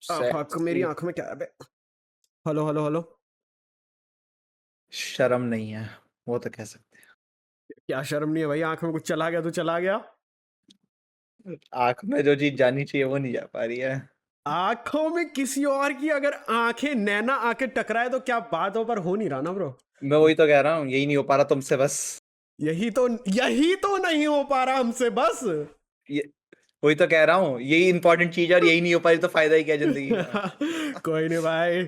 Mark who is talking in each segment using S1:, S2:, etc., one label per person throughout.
S1: मेरी आंखों में क्या है बे? Hello hello hello.
S2: शर्म नहीं है, वो तो कह सकते
S1: क्या शर्म नहीं है भाई? आंख में कुछ चला गया तो चला गया।
S2: हैं। आँख में जो चीज़ जानी चाहिए वो नहीं जा पा रही है।
S1: आंखों में किसी और की अगर आंखें नैना आके टकराए तो क्या बात हो, पर हो नहीं रहा ना ब्रो।
S2: मैं वही तो कह रहा हूँ, यही नहीं हो पा रहा तुमसे बस।
S1: यही तो नहीं हो पा रहा हमसे बस।
S2: ये वही तो कह रहा हूँ, यही इम्पोर्टेंट चीज़ है और यही नहीं हो पा रही तो फ़ायदा ही क्या है ज़िंदगी का?
S1: कोई नहीं भाई,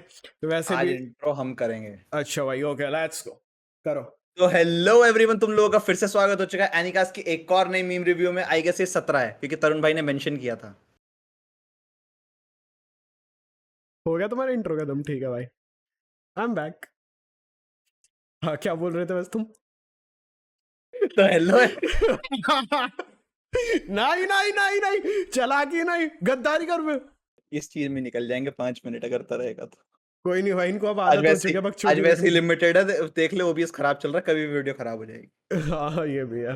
S1: वैसे
S2: आज
S1: भी।
S2: इंट्रो हम करेंगे।
S1: अच्छा भाई, ओके लेट्स गो। करो।
S2: तो हेलो एवरीवन, तुम लोगों का फिर से स्वागत हो चुका है एनिकास्ट की एक और नई मीम रिव्यू में। आई गेस ये 17 है क्योंकि तरुण भाई ने मेंशन किया था।
S1: हो गया तुम्हारा इंट्रो का दम? ठीक है भाई, आई एम बैक। हाँ, क्या बोल रहे थे बस तुम?
S2: तो हेलो
S1: नहीं नहीं नहीं नहीं, चालाकी नहीं, गद्दारी कर बे।
S2: इस चीज़ में निकल जाएंगे 5 मिनट अगर तरह रहेगा तो।
S1: कोई नहीं भाई, इनको अब
S2: आज
S1: आदत हो
S2: वैसे
S1: चुकी है
S2: ही आज
S1: बकचोदी
S2: वैसे
S1: देखने
S2: ही
S1: की।
S2: लिमिटेड है, देख ले ओबीएस खराब चल रहा है, कभी भी वीडियो खराब हो जाएगी।
S1: हाँ ये भी है।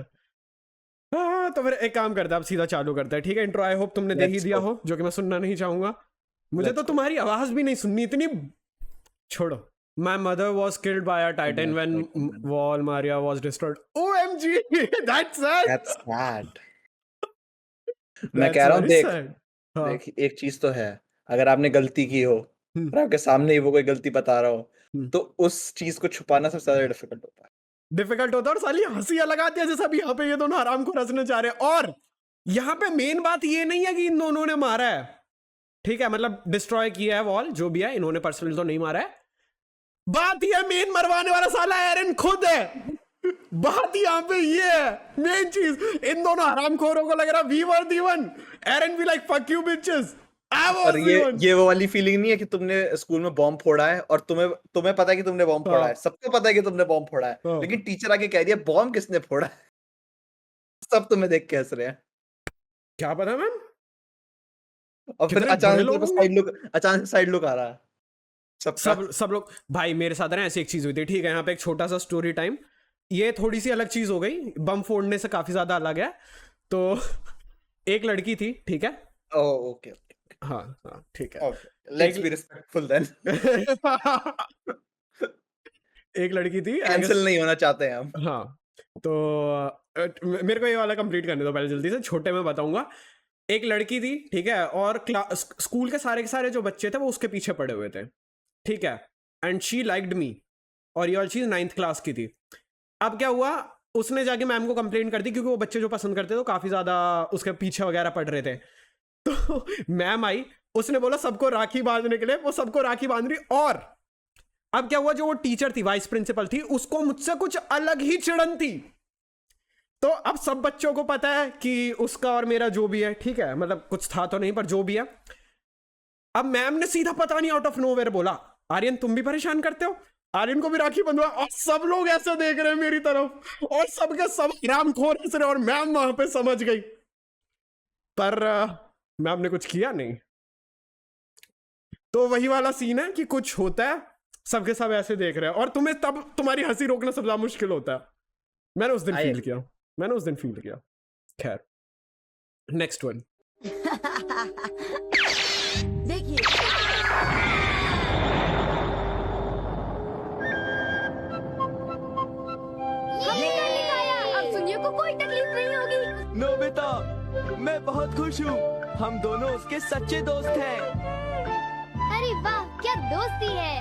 S1: हाँ तो फिर एक काम करते हैं, अब सीधा चालू करते हैं। ठीक है, इंट्रो आई होप तुमने दे ही
S2: लेट्स
S1: दिया
S2: गो।
S1: हो, जो कि मैं सुनना नहीं चाहूंगा। मुझे तो
S2: लेट्स गो।
S1: तुम्हारी आवाज भी नहीं सुननी इतनी। छोड़ो। My mother was killed by a titan when Wall Maria was destroyed. OMG, that's sad.
S2: That's sad. मैं
S1: That's
S2: कह रहा हूँ,
S1: very
S2: देख
S1: sad. हाँ।
S2: देख एक चीज तो है, अगर आपने गलती की हो
S1: हम्म,
S2: और आपके सामने ही वो कोई गलती बता रहा हो
S1: हम्म।
S2: तो उस चीज को छुपाना सबसे ज्यादा डिफिकल्ट होता है।
S1: डिफिकल्ट होता है, और साली हंसियां लगाती है जैसे अभी यहाँ पे ये दोनों हराम को हंसने जा रहे हैं। और यहाँ पे मेन बात ये नहीं है कि इन दोनों ने मारा है, ठीक है, मतलब डिस्ट्रॉय किया है वॉल, जो भी है, इन्होंने पर्सनली तो नहीं मारा है। बात यह मेन मरवाने वाला साला एरन खुद है। बात यहाँ पे ये है मेन चीज। इन दोनों हरामखोरों को लग रहा वी वर दी वन। एरन भी लाइक फक यू बिचेस, आई
S2: और
S1: वाज दी वन।
S2: ये वो वाली फीलिंग नहीं है कि तुमने स्कूल में बॉम्ब फोड़ा है और तुम्हें तुम्हें पता है कि तुमने बॉम्ब फोड़ा
S1: हाँ,
S2: है, सबको पता है कि तुमने बॉम्ब फोड़ा है,
S1: हाँ।
S2: लेकिन टीचर आके कह रही है बॉम्ब किसने फोड़ा है। सब तुम्हें देख के हंस रहे हैं
S1: क्या पता मैम,
S2: और फिर
S1: कितने बुरे लोग होंगे।
S2: अचानक साइड लुक आ रहा है सबका।
S1: सब लोग भाई मेरे साथ है ना, ऐसी एक चीज हुई थी। ठीक है, यहाँ पे एक छोटा सा स्टोरी टाइम। ये थोड़ी सी अलग चीज हो गई, बम फोड़ने से काफी ज्यादा अलग है। तो एक लड़की थी, ठीक है।
S2: ओह ओके
S1: हाँ हाँ ठीक है।
S2: ओके, लेट्स
S1: एक
S2: बी रिस्पेक्टफुल देन।
S1: एक लड़की थी, I guess।
S2: कैंसिल नहीं होना चाहते हैं हम।
S1: हाँ। तो मेरे को ये वाला कंप्लीट करने दो पहले, जल्दी से, छोटे में बताऊंगा। एक लड़की थी, ठीक है, और स्कूल के सारे जो बच्चे थे वो उसके पीछे पड़े हुए थे, ठीक है। एंड शी लाइक्ड मी, और ये वाली चीज 9th क्लास की थी। अब क्या हुआ, उसने जाके मैम को कंप्लेंट कर दी, क्योंकि वो बच्चे जो पसंद करते थे वो काफी ज्यादा उसके पीछे वगैरह पड़ रहे थे। तो मैम आई, उसने बोला सबको राखी बांधने के लिए, वो सबको राखी बांध रही। और अब क्या हुआ, जो वो टीचर थी, वाइस प्रिंसिपल थी, उसको मुझसे कुछ अलग ही चिड़न थी। तो अब सब बच्चों को पता है कि उसका और मेरा जो भी है, ठीक है, मतलब कुछ था तो नहीं, पर जो भी है। अब मैम ने सीधा पता नहीं आउट ऑफ नोवेयर बोला, आर्यन तुम भी परेशान करते हो, आर्यन को भी राखी बंधवा। और सब लोग ऐसे देख रहे हैं मेरी तरफ, और सबके सब रामखोर हंस रहे, और मैम वहां पे समझ गई। पर मैम ने कुछ किया नहीं। तो वही वाला सीन है कि कुछ होता है, सबके सब ऐसे देख रहे हैं, और तुम्हें तब तुम्हारी हंसी रोकना सबसे ज्यादा मुश्किल होता है। मैंने उस दिन फील किया, खैर, नेक्स्ट वन।
S3: देखिए हमने कर दिखाया, अब सुनियो को कोई तकलीफ नहीं होगी।
S4: नोबिता, मैं बहुत खुश हूँ। हम दोनों उसके सच्चे दोस्त हैं।
S3: अरे वाह, क्या दोस्ती है।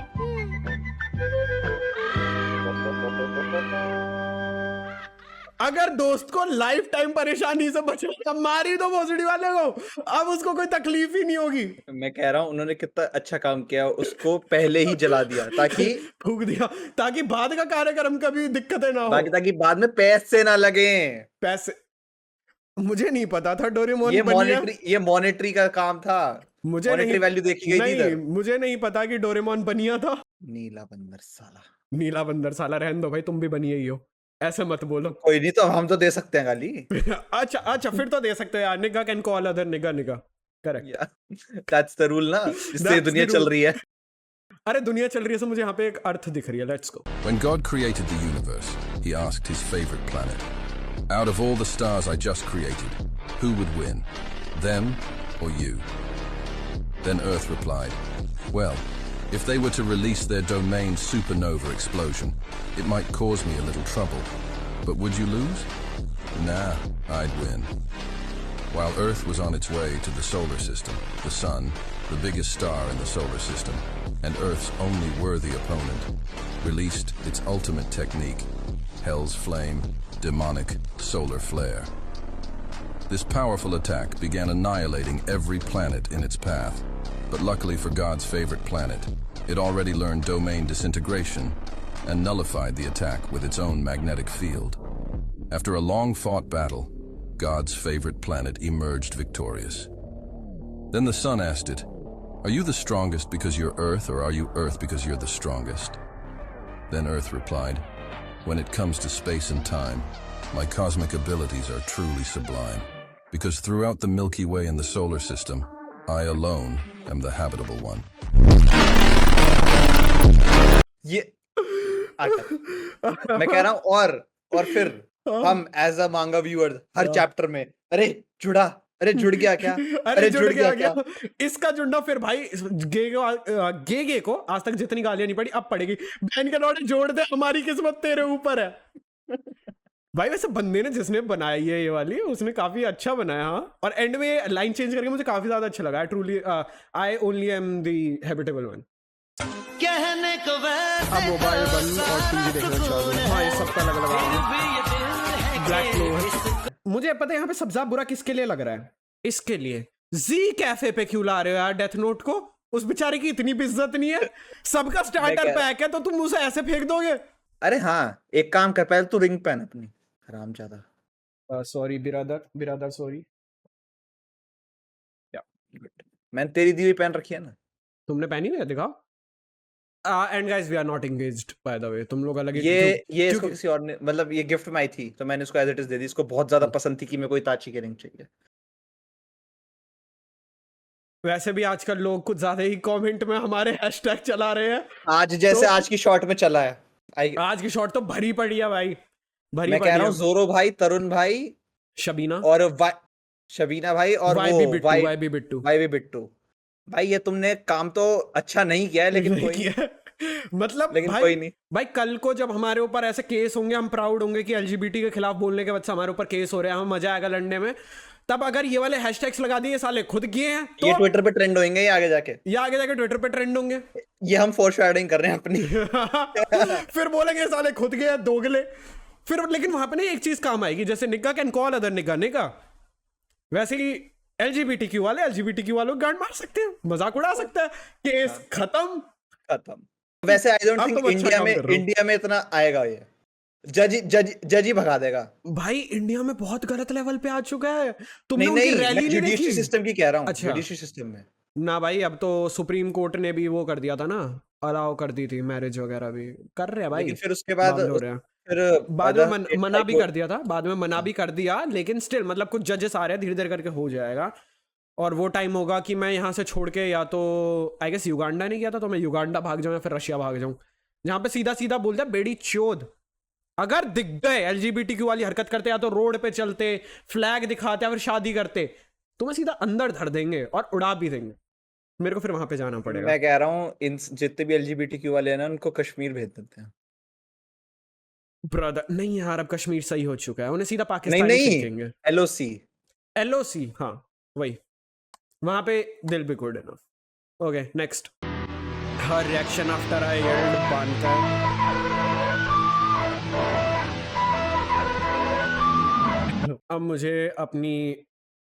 S1: अगर दोस्त को लाइफ टाइम परेशानी से बचाना, मारी दो भोसड़ी वाले को, अब उसको कोई तकलीफ ही नहीं होगी।
S2: मैं कह रहा हूँ उन्होंने कितना अच्छा काम किया, उसको पहले ही जला दिया ताकि
S1: फूक दिया, ताकि बाद का कार्यक्रम कभी दिक्कतें ना हो।
S2: ताकि बाद में पैसे ना लगे।
S1: पैसे, मुझे नहीं पता था डोरेमोन बनिया।
S2: ये मॉनेटरी का काम था।
S1: मुझे
S2: मॉनेटरी
S1: नहीं,
S2: वैल्यू देखी गई थी
S1: नहीं
S2: इधर।
S1: मुझे नहीं पता कि डोरेमोन बनिया था।
S2: नीला बंदर साला।
S1: नीला बंदर साला, रहने दो भाई, तुम भी बनिए ही हो, ऐसे मत बोलो।
S2: कोई नहीं, तो हम तो दे सकते हैं गाली।
S1: अच्छा अच्छा, फिर तो दे सकते हो यार, निगा कैन कॉल अदर निगा निगा, करेक्ट।
S2: दैट्स द रूल ना, जिससे
S1: That's
S2: दुनिया
S1: the
S2: चल
S1: rule.
S2: रही है।
S1: अरे दुनिया चल रही है, से मुझे यहाँ पे एक अर्थ दिख रही है, let's go.
S5: When God created the universe, he asked his favorite planet, out of all the stars I just created, who would win, them or you? Then Earth replied, well, if they were to release their domain supernova explosion, it might cause me a little trouble. But would you lose? Nah, I'd win. While Earth was on its way to the solar system, the Sun, the biggest star in the solar system, and Earth's only worthy opponent, released its ultimate technique, Hell's Flame, demonic solar flare. This powerful attack began annihilating every planet in its path. But luckily for God's favorite planet, it already learned domain disintegration and nullified the attack with its own magnetic field. After a long-fought battle, God's favorite planet emerged victorious. Then the Sun asked it, are you the strongest because you're Earth, or are you Earth because you're the strongest? Then Earth replied, when it comes to space and time, my cosmic abilities are truly sublime, because throughout the Milky Way in the solar system, I alone am the habitable one.
S2: ये मैं कह रहा हूँ और फिर हम as a मांगा viewer हर chapter में अरे जुड़ गया क्या
S1: अरे जुड़ गया इसका जुड़ना फिर भाई गे को आज तक जितनी गालियां नहीं पड़ी अब पड़ेगी। बहन के लौटे जोड़ दे, हमारी किस्मत तेरे ऊपर है। भाई वैसे बंदे ने जिसने बनाई है ये वाली उसने काफी अच्छा बनाया। हाँ, और एंड में लाइन चेंज करके मुझे काफी ज्यादा अच्छा लगा। Truly I only am the habitable one.
S4: कहने को
S1: अब मोबाइल बंद और टीवी देखना चाहूँ। हाँ, ये सबका अलग अलग ब्लैक क्लोवर। मुझे पता है यहाँ पे सबसे ज्यादा बुरा किसके लिए लग रहा है। इसके लिए जी कैफे पे क्यों ला रहे हो यार डेथ नोट को? उस बेचारे की इतनी भी इज्जत नहीं है। सबका स्टार्टर पैक है तो तुम उसे ऐसे फेंक दोगे?
S2: अरे हाँ, एक काम कर, पहले तू रिंग पहन अपनी, हरामजादा।
S1: सॉरी बिरादर सॉरी।
S2: मैंने तेरी दी हुई पहन रखी है ना।
S1: तुमने पहनी हुई है, दिखाओ। And guys we are not engaged by the way. तुम लोग अलग
S2: ये इसको किसी और ने, मतलब ये गिफ्ट में आई थी तो मैंने इसको एज इट इज दे दी। इसको बहुत ज्यादा पसंद थी कि मेरे को इताची की रिंग चाहिए।
S1: वैसे भी आजकल लोग कुछ ज्यादा ही कमेंट में हमारे हैशटैग चला रहे हैं।
S2: आज जैसे आज की शॉट में चला है,
S1: आज की शॉट तो भरी पड़ी है भाई, भरी
S2: मैं
S1: पड़ी
S2: कह रहा
S1: है।
S2: हूँ जोरो भाई, तरुण भाई,
S1: शबीना
S2: और शबीना भाई और
S1: वाईबी बिट्टू।
S2: भाई ये तुमने काम तो अच्छा नहीं किया है, लेकिन कोई
S1: किया मतलब
S2: लेकिन
S1: भाई,
S2: कोई नहीं।
S1: भाई कल को जब हमारे ऊपर ऐसे केस होंगे, हम प्राउड होंगे कि एलजीबीटी के खिलाफ बोलने के बाद से हमारे ऊपर केस हो रहे हैं, हमें मजा आएगा लड़ने में। तब अगर ये वाले हैशटैग्स लगा दिए, साले खुद किए हैं तो
S2: ये ट्विटर पे ट्रेंड होंगे, ये आगे जाके
S1: ट्विटर पे ट्रेंड होंगे।
S2: ये हम फोरशैडोइंग कर रहे हैं अपनी।
S1: फिर बोलेंगे साले खुद गए दोगले। फिर लेकिन वहां पे ना एक चीज काम आएगी, जैसे nigga can call other nigga, वैसे ही एलजीबीटीक्यू वालों गांड मार सकते हैं, मजाक उड़ा सकता है, केस खत्म।
S2: वैसे आई डोंट थिंक
S1: तुम अच्छा काम कर रहे हो।
S2: इंडिया में इतना आएगा। ये जज ही भगा देगा
S1: भाई। इंडिया में बहुत गलत लेवल पे आ चुका है। तुमने
S2: नहीं,
S1: उनकी रैली नहीं
S2: जुडिशरी
S1: देखी?
S2: सिस्टम की कह रहा हूँ।
S1: अच्छा।
S2: जुडिशरी सिस्टम में
S1: ना भाई, अब तो सुप्रीम कोर्ट ने भी वो कर दिया था ना, अलाउ कर दी थी मैरिज वगैरह भी कर रहे हैं भाई।
S2: लेकिन फिर उसके बाद
S1: हो रहे हैं।
S2: फिर
S1: बाद में मना भी कर दिया था, बाद में मना भी कर दिया, लेकिन स्टिल मतलब कुछ जजेस आ रहे हैं, धीरे धीरे करके हो जाएगा। और वो टाइम होगा कि मैं यहाँ से छोड़ के या तो आई गेस युगांडा नहीं गया था, तो मैं युगांडा भाग जाऊँ या फिर रशिया भाग जाऊँ, जहाँ पे सीधा सीधा बोलते हैं बेड़ी चोद। अगर दिख गए एलजीबीटीक्यू वाली हरकत करते, या तो रोड पे चलते, फ्लैग दिखाते या फिर शादी करते, तो मैं सीधा अंदर धर देंगे और उड़ा भी देंगे। मेरे को फिर वहां पे जाना पड़ेगा।
S2: मैं कह रहा हूँ इन जितने भी एलजीबीटीक्यू वाले हैं ना, उनको कश्मीर भेज देते हैं।
S1: ब्रदर नहीं यार, अब कश्मीर सही हो चुका है, उन्हें सीधा पाकिस्तान
S2: नहीं
S1: फेंकेंगे। एलओसी हाँ वही, वहां पे दिल be good enough. Okay next, her reaction after I यर्ड बांधकर। अब मुझे अपनी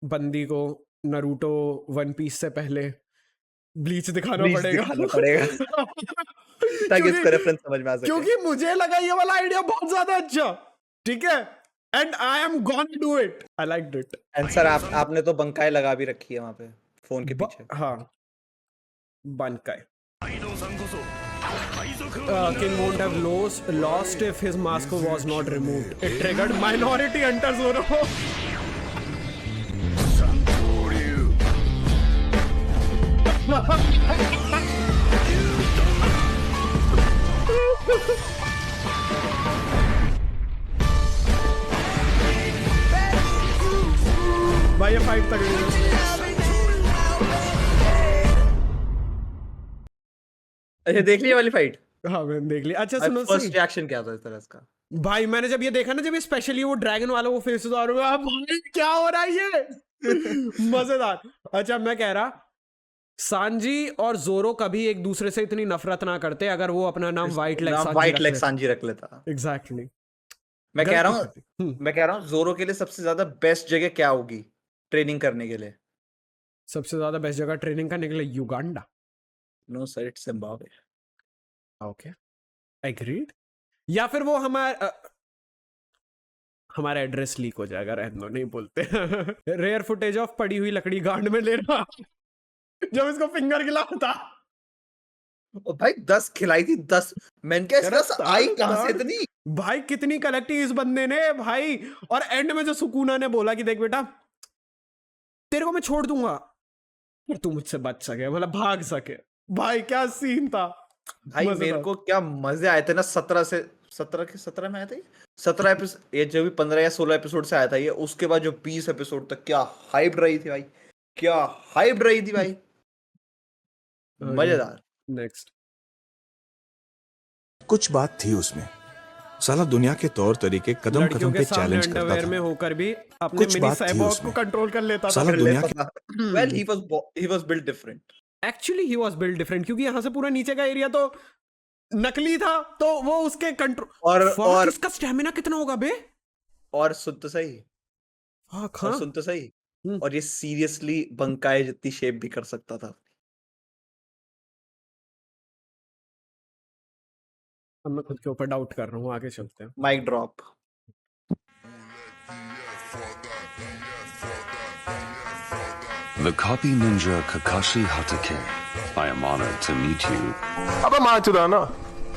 S1: बंदी को नरूटो वन पीस से पहले ब्लीच दिखाना पड़ेगा
S2: ताकि इसका रेफरेंस समझ में आ सके।
S1: क्योंकि मुझे लगा ये वाला आइडिया बहुत ज्यादा अच्छा, ठीक है, and I am gonna do it, I like it.
S2: And sir आपने तो बंकाई लगा भी रखी है वहां पे फोन के पीछे।
S1: हाँ bankai. King won't have lost if his mask was not removed. It triggered minority hunter Zoro. भाई ये फाइट तगड़ी है।
S2: अच्छा देख लिया वाली फाइट?
S1: हाँ मैंने देख लिया। अच्छा
S2: भाई
S1: सुनो
S2: फर्स्ट
S1: सही
S2: रिएक्शन क्या था इस तरह इसका?
S1: भाई, मैंने जब ये देखा ना, जब ये स्पेशली वो ड्रैगन वाला वो फेसेस आ रहा है, भाई क्या हो रहा है ये मजेदार। अच्छा मैं कह रहा, सांजी और जोरो कभी एक दूसरे से इतनी नफरत ना करते अगर वो अपना नाम व्हाइट लेग
S2: नाम व्हाइट लेग सांजी रख लेता।
S1: एग्जैक्टली।
S2: मैं कह रहा हूँ जोरो के लिए सबसे ज्यादा बेस्ट जगह क्या होगी ट्रेनिंग करने के लिए?
S1: सबसे ज्यादा बेस्ट जगह ट्रेनिंग करने के लिए Uganda.
S2: No sir, it's Zimbabwe.
S1: Okay agreed. या फिर वो हमारा एड्रेस लीक हो जाएगा, रहने दो, नहीं बोलते। रेयर फुटेज ऑफ पड़ी हुई लकड़ी गांड में लेना जब इसको फिंगर गिला था।
S2: ओ भाई 10 खिलाई थी 10। मैंने क्या
S1: अरे
S2: 10 आई कहां से इतनी?
S1: भाई कितनी कलेक्ट की इस बंदे ने भाई। और एंड में जो सुकूना ने बोला कि देख बेटा तेरे को मैं छोड़ दूंगा पर तू मुझसे बच सके, मतलब भाग सके। भाई क्या सीन था
S2: भाई
S1: मजेदार।
S2: मेरे को क्या मजे आए थे ना 17 में आया था ये। 17 एपिसोड, ये जो भी 15 या 16 एपिसोड से आया था ये, उसके बाद जो 20 एपिसोड तक क्या हाइप रही थी भाई, क्या हाइप रही थी भाई, मजेदार।
S1: नेक्स्ट
S6: कुछ बात थी उसमें, साला दुनिया के तौर तरीके कदम
S1: लड़कियों
S6: कदम
S1: के
S6: पे
S1: सामने
S6: चैलेंज करता
S1: अंडरवेयर में
S6: था।
S1: होकर भी अपने
S6: कुछ
S1: मिनी
S6: बात थी
S1: साइबॉर्ग को
S6: उसमें।
S1: कंट्रोल कर लेता था।
S6: साला दुनिया के
S2: well he was built different.
S1: Actually he was build different क्योंकि यहाँ से पूरा नीचे का एरिया तो नकली था, तो वो उसके कंट्रोल।
S2: और
S1: इसका स्टैमिना कितना होगा बे?
S2: और सुन तो सही,
S1: हाँ
S2: और सुन तो सही,
S1: हम्म।
S2: और ये सीरियसली बंकाए जितनी शेप भी कर सकता था।
S1: अब मैं खुद के ऊपर डाउट कर रहा हूँ, आगे चलते हैं।
S2: Mic drop.
S7: The copy ninja Kakashi Hatake. I am honored to meet you.
S8: अबे मार चुदा ना,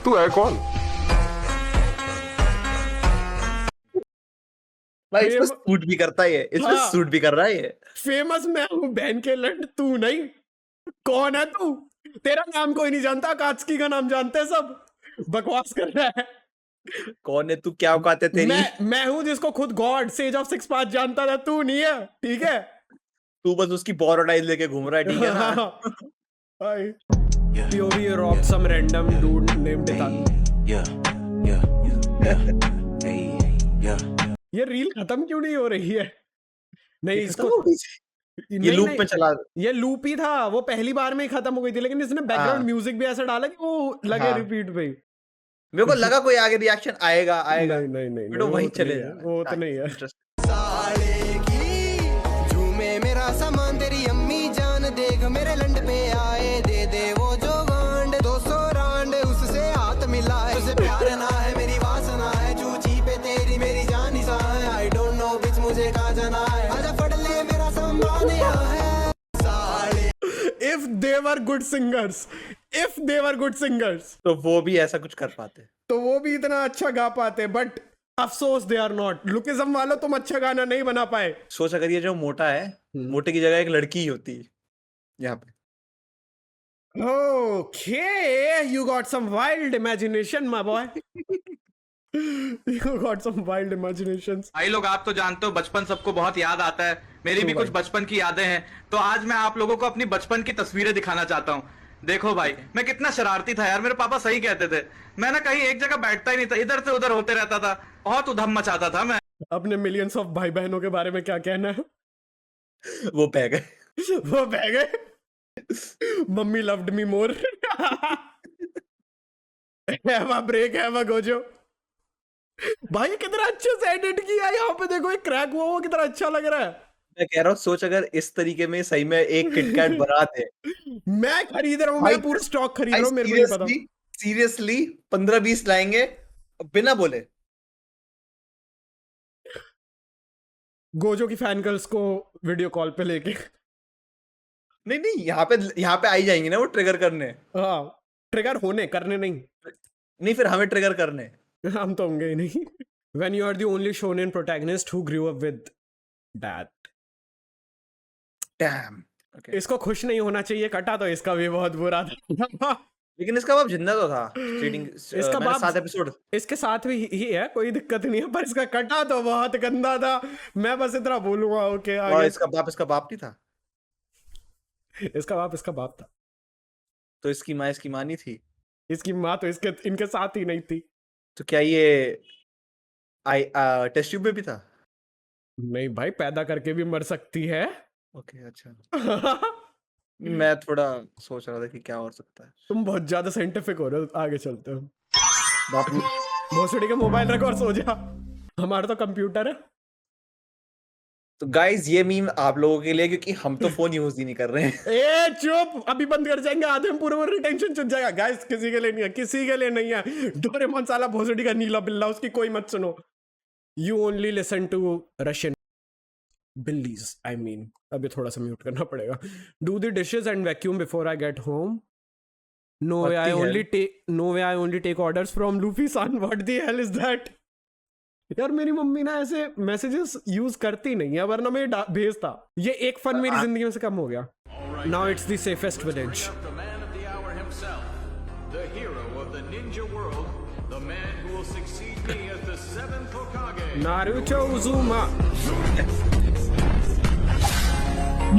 S8: तू है कौन?
S2: भाई इसमें सूट भी करता है ये, इसमें
S1: हाँ।
S2: सूट भी कर रहा है ये।
S1: फेमस मैं हूँ बहन के लंड, तू नहीं। कौन है तू? तेरा नाम कोई नहीं जानता, कात्सुकी का नाम जानते हैं सब। बकवास कर रहा है।
S2: कौन है तू, क्या औकात है तेरी?
S1: मैं हूँ जिसको खुद God sage of six path जानता था, तू नहीं है, ठीक है?
S2: तू बस उसकी बोरोडाइज लेके घूम रहा है, ठीक है ना?
S1: POV robbed some random dude named Titan. ये रील खत्म क्यों नहीं हो रही है? नहीं इसको
S2: ये लूप में चला।
S1: ये लूप ही था, वो पहली बार में ही खत्म हो गई थी, लेकिन इसने बैकग्राउंड म्यूजिक भी ऐसा डाला कि वो लगे रिपीट पे।
S2: मेरे को लगा कोई आगे रिएक्शन आएगा आएगा।
S1: नहीं नहीं
S2: बेटा वहीं चले जा।
S1: वो तो नहीं है।
S9: झूमे मेरा सामान तेरी अम्मी जान, देख मेरे लंड पे आए, दे दे वो जो गांड 200 रांड, उससे हाथ मिलाए, उसे प्यार ना है मेरी वासना है, चूची पे तेरी मेरी जान ही सा है, आई डोंट नो बिच मुझे कहाँ जाना है, आजा पढ़ ले मेरा सामान यहाँ है।
S1: If they were good singers,
S2: तो वो भी ऐसा कुछ कर पाते।
S1: तो वो भी इतना अच्छा गा पाते, बट अफसोस दे आर नॉट। लुकिज्म वालों तुम अच्छा गाना नहीं बना पाए।
S2: सोच अगर ये जो मोटा है, मोटे की जगह एक लड़की ही होती है यहाँ पे।
S1: Okay, you got some wild imagination, my boy. You got some wild imaginations.
S10: भाई लोग आप तो जानते हो बचपन सबको बहुत याद आता है, मेरी भी कुछ बचपन की यादें हैं, तो आज मैं आप लोगों को अपनी बचपन की तस्वीरें दिखाना चाहता हूँ। देखो भाई मैं कितना शरारती था यार, मेरे पापा सही कहते थे, मैं ना कहीं एक जगह बैठता ही नहीं था, इधर से उधर होते रहता था, बहुत उधम मचाता था मैं।
S1: अपने मिलियंस ऑफ भाई बहनों के बारे में क्या कहना है?
S2: वो बह गए।
S1: वो बह गए। Mummy loved me more. Have a break, have a Gojo. भाई कितना अच्छे से एडिट किया है, यहाँ पे देखो एक क्रैक हुआ, वो कितना अच्छा लग रहा है।
S2: मैं कह रहा हूँ सोच अगर इस तरीके में सही में एक किटकैट बना दे।
S1: मैं खरीद रहा हूँ, मैं पूरा स्टॉक खरीद रहा हूँ, मेरे को नहीं पता।
S2: सीरियसली 15-20 लाएंगे बिना बोले।
S1: गोजो की फैन गर्ल्स को वीडियो कॉल पे लेके।
S2: नहीं यहाँ पे आई जाएंगी ना वो ट्रिगर करने।
S1: हाँ ट्रिगर होने, करने
S2: नहीं फिर हमें ट्रिगर करने।
S1: हम तो होंगे ही नहीं। When you are the only shonen protagonist who grew up with that.
S2: Damn. Okay.
S1: इसको खुश नहीं होना चाहिए, कटा तो इसका भी बहुत बुरा था।
S2: लेकिन इसका बाप जिंदा तो था।
S1: इसका बाप
S2: 7 एपिसोड
S1: इसके साथ भी ही है, कोई दिक्कत नहीं है, पर इसका कटा तो बहुत गंदा था। मैं बस इतना बोलूंगा। ओके
S2: और इसका बाप नहीं था।
S1: इसका बाप था।
S2: तो इसकी माँ नहीं थी।
S1: इसकी माँ तो इसके इनके साथ ही नहीं थी।
S2: तो क्या ये टेस्ट ट्यूब में भी था?
S1: नहीं भाई, पैदा करके भी मर सकती है।
S2: ओके, अच्छा। मैं थोड़ा सोच रहा था कि क्या हो सकता है।
S1: तुम बहुत ज्यादा साइंटिफिक हो रहे हो, आगे चलते हो।
S2: बाप रे।
S1: भोसड़ी का मोबाइल रख और सो जा, हमारा तो कंप्यूटर है।
S2: तो गाइस ये मीम आप लोगों के लिए, क्योंकि हम तो फोन यूज ही नहीं कर रहे हैं।
S1: ए चुप, अभी बंद कर जाएंगे, आधे में पूरा रिटेंशन चुप जाएगा। गाइस किसी के लिए नहीं है, किसी के लिए नहीं है। डोरेमोन साला भोसड़ी का नीला बिल्ला, उसकी कोई मत सुनो। You only listen to Russian billies, I mean. अभी थोड़ा सा म्यूट करना पड़ेगा। Do the dishes and vacuum before I get home. No way, I only take orders from Luffy san. What the hell is that? यार मेरी mummy ना ऐसे messages use करती नहीं है, वरना मैं भेजता। ये एक फन मेरी जिंदगी में से कम हो गया। Now it's the safest village. Naruto Uzumaki.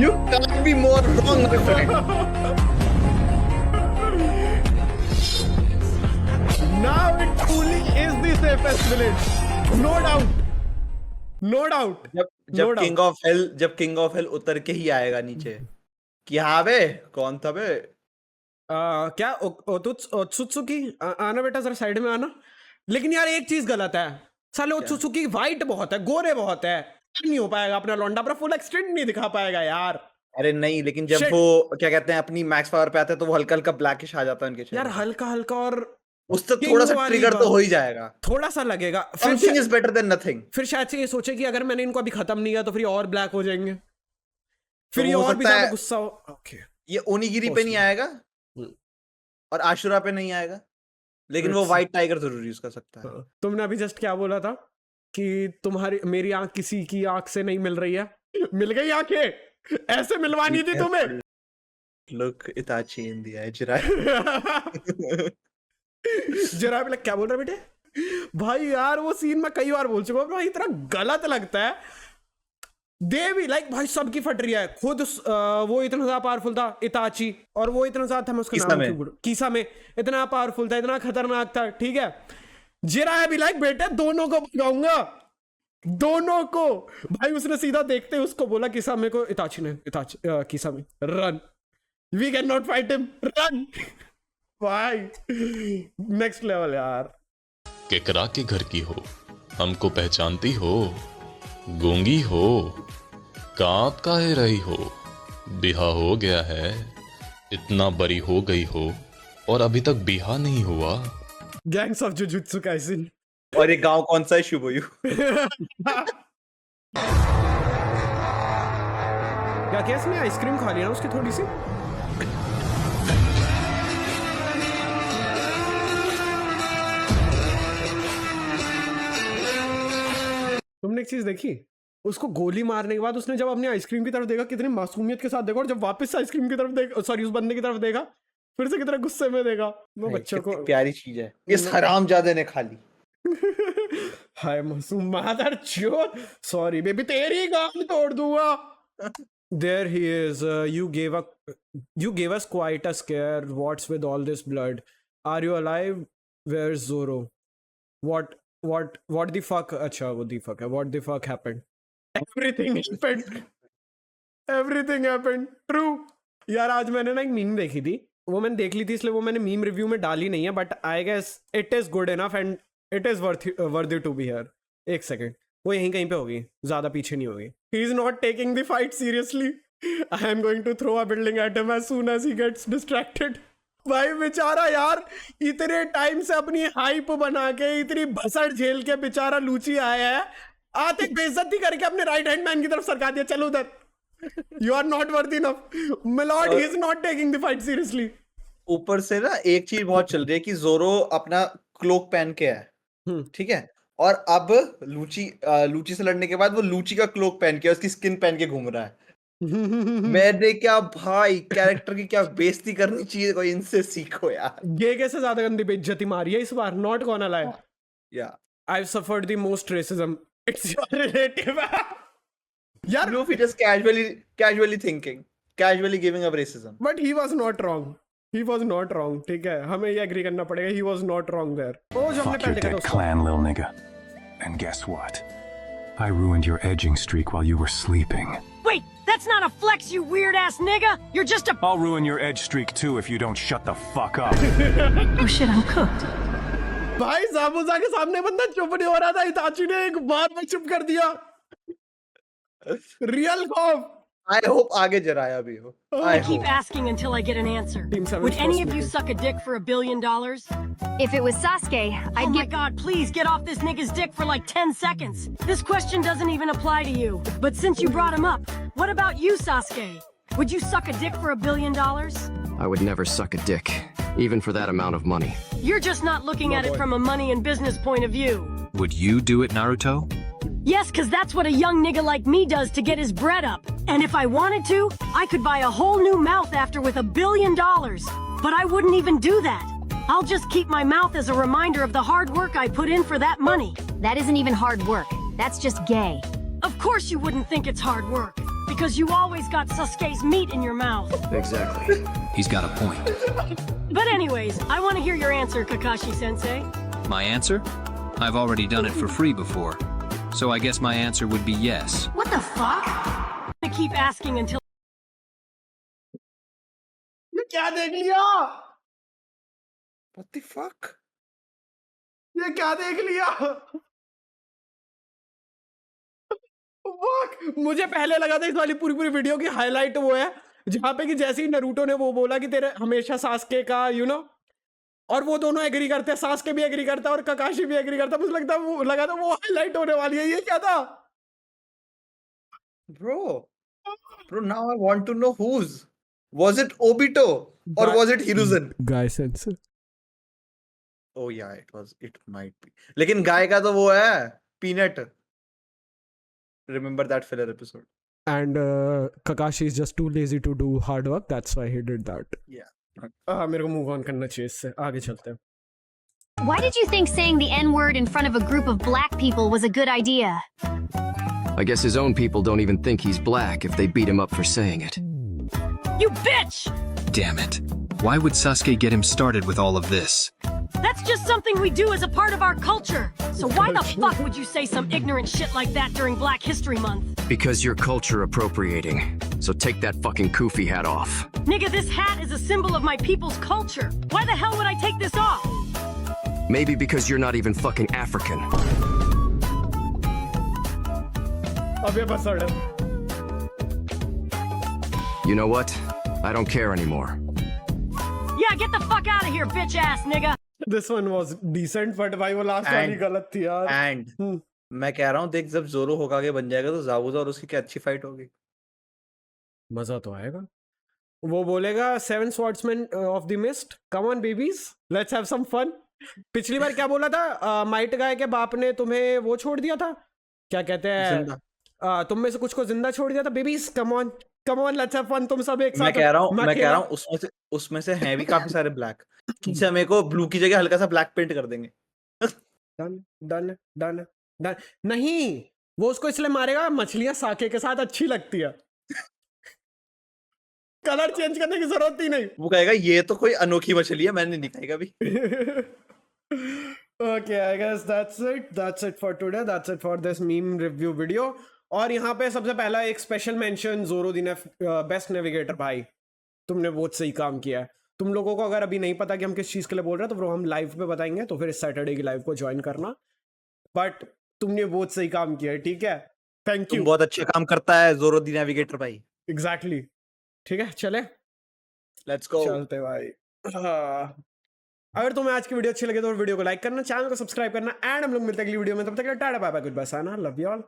S2: You can't be more wrong, my friend.
S1: Now it truly is the safest village. No doubt. No doubt.
S2: जब किंग ऑफ हेल उतर के ही आएगा नीचे कि हाँ बे, कौन था बे?
S1: क्या ओत्सुत्सुकी, आना बेटा जरा साइड में आना। लेकिन यार एक चीज गलत है, साले ओत्सुत्सुकी वाइट बहुत है, गोरे बहुत है, नहीं हो पाएगा अपना लौंडा, अपना फुल एक्सटेंट नहीं दिखा पाएगा यार।
S2: अरे नहीं, लेकिन जब वो क्या कहते हैं अपनी मैक्स पावर पे आता है तो वो हल्का हल्का ब्लैकिश आ जाता है उनके चेहरे
S1: यार, हल्का हल्का, और
S2: उससे थोड़ा सा ट्रिगर तो हो ही जाएगा,
S1: थोड़ा सा लगेगा।
S2: Something is better than nothing.
S1: फिर शायद से ये सोचे कि अगर मैंने इनको अभी खत्म नहीं किया तो फिर और ब्लैक हो जाएंगे, फिर ये और भी ज्यादा गुस्सा हो। ओके,
S2: ये ओनिगिरी पे नहीं आएगा और आशुरा पे नहीं आएगा, लेकिन वो व्हाइट टाइगर जरूर यूज कर सकता है।
S1: तुमने अभी जस्ट क्या बोला था कि मेरी आंख किसी की आंख से नहीं मिल रही है? मिल गई आंखें, ऐसे मिलवानी थी तुम्हें।
S2: Look, Itachi in the edge, right?
S1: जरा भी क्या बोल रहा बेटे? भाई यार वो सीन मैं कई बार बोल चुका हूँ भाई, इतना गलत लगता है। दे भी लाइक भाई सबकी फट रही है। खुद वो इतना ज्यादा पावरफुल था इताची, और वो इतना ज्यादा था, मैं उसका नाम कीसा में इतना पावरफुल था, इतना खतरनाक था, ठीक है। जिराया भी लाइक बेटे दोनों को भगाऊंगा, दोनों को। भाई उसने सीधा देखते उसको बोला किसा में को, इताची ने किसा में run, we can not fight him, run. भाई नेक्स्ट लेवल यार।
S11: केकरा के घर की हो, हमको पहचानती हो, गूंगी हो, कांप काहे रही हो, बिहा हो गया है, इतना बड़ी हो गई हो और अभी तक बिहा नहीं हुआ।
S1: Gangs of jujutsu Kaisen.
S2: और ये गांव कौन सा है? शिबुयु।
S1: क्या क्या इसने आइसक्रीम खा ली ना उसकी थोड़ी सी? तुमने एक चीज देखी, उसको गोली मारने के बाद उसने जब अपनी आइसक्रीम की तरफ देखा, कितनी मासूमियत के साथ देखा, और जब वापस आइसक्रीम की तरफ देख, सॉरी उस बंदे की तरफ देखा, फिर से कितना गुस्से में देखा। वो बच्चों को
S2: प्यारी चीज है, इस हरामजादे ने खा ली।
S1: हाय मासूम मादर चोद, सॉरी बेबी, तेरी गाल तोड़ दूंगा। There he is. You gave us quite a scare. What's with all this blood? Are you alive? Where's Zoro? What the fuck? अच्छा वो the fuck है. What the fuck happened? Everything happened. Everything happened. True. यार आज मैंने ना एक meme देखी थी, वो मैंने देख ली थी इसलिए वो मैंने मीम रिव्यू में डाली नहीं है, but I guess it is good enough and it is worthy to be here. एक सेकंड, वो यहीं कहीं पे होगी, ज्यादा पीछे नहीं होगी। He is not taking the fight seriously. I am going to throw a building at him as soon as he gets distracted. भाई बेचारा यार, इतने टाइम से अपनी हाइप बना के, इतनी भसड़ झेल के बेचारा लूची आया है, आते बेइज्जती करके अपने राइट हैंड मैन की तरफ सरका दिया, चलो उधर। You are not worthy enough. My lord, he is not taking the fight seriously.
S2: ऊपर से ना एक चीज बहुत चल रही है कि जोरो अपना क्लोक पहन के है, ठीक है, और अब लूची से लड़ने के बाद वो लूची का क्लोक पहन के, उसकी स्किन पहन के घूम रहा है। मैंने क्या भाई, कैरेक्टर की क्या बेइज्जती करनी चाहिए, कोई इनसे सीखो यार।
S1: ये कैसे ज्यादा गंदी बेइज्जती मारी है इस बार, नॉट गोना लाई।
S2: या
S1: I've suffered the most racism. It's your relative. यार
S2: Luffy just casually thinking, casually giving up racism.
S1: But he was not wrong. he was not wrong, ठीक है, हमें ये एग्री करना पड़ेगा, he was not wrong there. वो जो हमने
S12: Fuck
S1: पहले
S12: your
S1: देखा था
S12: dead
S1: उसको.
S12: clan, lil nigga. And guess what? I ruined your edging streak while you were sleeping.
S13: Wait, that's not a flex, you weird ass nigga. You're just a.
S12: I'll ruin your edge streak too if you don't shut the fuck up.
S13: Oh shit, I'm cooked.
S1: भाई जाबुजा के सामने बंदा चुप नहीं हो रहा था, इताची ने एक बार में चुप कर दिया. रियल खौफ.
S2: I hope आगे जराया भी हो. I
S13: Keep
S2: hope.
S13: asking until I get an answer.
S1: Team 7's
S13: Would any
S1: first
S13: of you
S1: meeting.
S13: suck a dick for $1 billion?
S3: If it was Sasuke, I'd
S13: Oh my
S3: get.
S13: god, please get off this nigga's dick for like 10 seconds. This question doesn't even apply to you. But since you brought him up, what about you, Sasuke? Would you suck a dick for $1 billion?
S14: I would never suck a dick, even for that amount of money.
S13: You're just not looking at it from a money and business point of view.
S14: Would you do it, Naruto?
S13: Yes, cause that's what a young nigga like me does to get his bread up. And if I wanted to, I could buy a whole new mouth after with $1 billion. But I wouldn't even do that. I'll just keep my mouth as a reminder of the hard work I put in for that money.
S3: That isn't even hard work. That's just gay.
S13: Of course you wouldn't think it's hard work. Because you always got Sasuke's meat in your mouth.
S14: Exactly. He's got a point.
S13: But anyways, I want to hear your answer, Kakashi-sensei.
S14: My answer? I've already done it for free before. So I guess my answer would be yes.
S13: What the fuck? I keep asking until
S1: ये क्या देख लिया?
S2: What the fuck?
S1: ये क्या देख लिया? Fuck! मुझे पहले लगा था इस वाली पूरी पूरी वीडियो की हाईलाइट वो है जहां पे कि जैसे ही नरूटो ने वो बोला कि तेरे हमेशा सास्के का और वो दोनों एग्री करते हैं, सास्के भी एग्री करता है और ककाशी भी एग्री करता है. मुझे लगा था वो हाईलाइट होने वाली है. ये क्या था?
S2: Bro, now I want to know whose. Was it Obito or was it Hiruzen?
S1: Guy sense.
S2: Oh yeah, it might be. लेकिन गाय का तो वो है Peanut. Remember that filler episode?
S1: And Kakashi is just too lazy to do hard work. That's why he did that.
S2: Yeah.
S1: मेरे को move on करना चाहिए इससे. आगे चलते हैं.
S3: Why did you think saying the N-word in front of a group of black people was a good idea?
S14: I guess his own people don't even think he's black if they beat him up for saying it.
S13: You bitch!
S14: Damn it. Why would Sasuke get him started with all of this?
S13: That's just something we do as a part of our culture. So why the fuck would you say some ignorant shit like that during Black History Month?
S14: Because you're culture appropriating. So take that fucking kufi hat off.
S13: Nigga, this hat is a symbol of my people's culture. Why the hell would I take this off?
S14: Maybe because you're not even fucking African.
S1: अबे बस अड़.
S14: You know what? I don't care anymore.
S13: Yeah, get the fuck out of here, bitch ass nigga.
S1: This one was decent, but भाई वो last वाली गलत थी यार.
S2: And मैं कह रहा हूँ देख जब जोरो होकागे बन जाएगा तो जाबुजा और उसकी क्या अच्छी फाइट होगी.
S1: मजा तो आएगा. वो बोलेगा 7 swordsmen of the mist. Come on babies, let's have some fun. पिछली बार क्या बोला था? माइट गाय के बाप ने तुम्हें वो छोड़ दिया था. क्या कहते हैं? तुम में से कुछ को जिंदा छोड़ दिया था. Babies come on let's have fun. तुम सब एक साथ.
S2: मैं कह रहा हूँ उसमें से हैं भी काफी सारे ब्लैक. किसी मेरे को ब्लू की जगह हल्का सा ब्लैक पेंट कर देंगे.
S1: डन. नहीं, वो उसको इसलिए मारेगा मछलियां साके के साथ अच्छी लगती है. कलर चेंज करने की जरूरत ही नहीं.
S2: वो कहेगा ये तो कोई अनोखी मछली है, मैंने नहीं खाई कभी.
S1: Okay, I guess that's it for today. That's it for this meme review video. और यहाँ पे सबसे पहला एक स्पेशल मेंशन जोरो दी बेस्ट नेविगेटर. भाई तुमने बहुत सही काम किया है. तुम लोगों को अगर अभी नहीं पता कि हम किस चीज के लिए बोल रहे हैं तो वो हम लाइव पे बताएंगे, तो फिर इस सैटरडे की लाइव को ज्वाइन करना. बट तुमने बहुत सही काम किया है. ठीक है, थैंक यू.
S2: बहुत अच्छा काम करता है जोरो दी नेविगेटर भाई.
S1: एग्जैक्टली. ठीक है, चले
S2: लेट्स गो.
S1: चलते भाई. अगर तुम्हें आज की वीडियो अच्छी लगे तो वीडियो को लाइक करना, चैनल को सब्सक्राइब करना, एंड हम लोग मिलते हैं अगली वीडियो में. तब तक tata bye bye, good bye, Sana, love you all.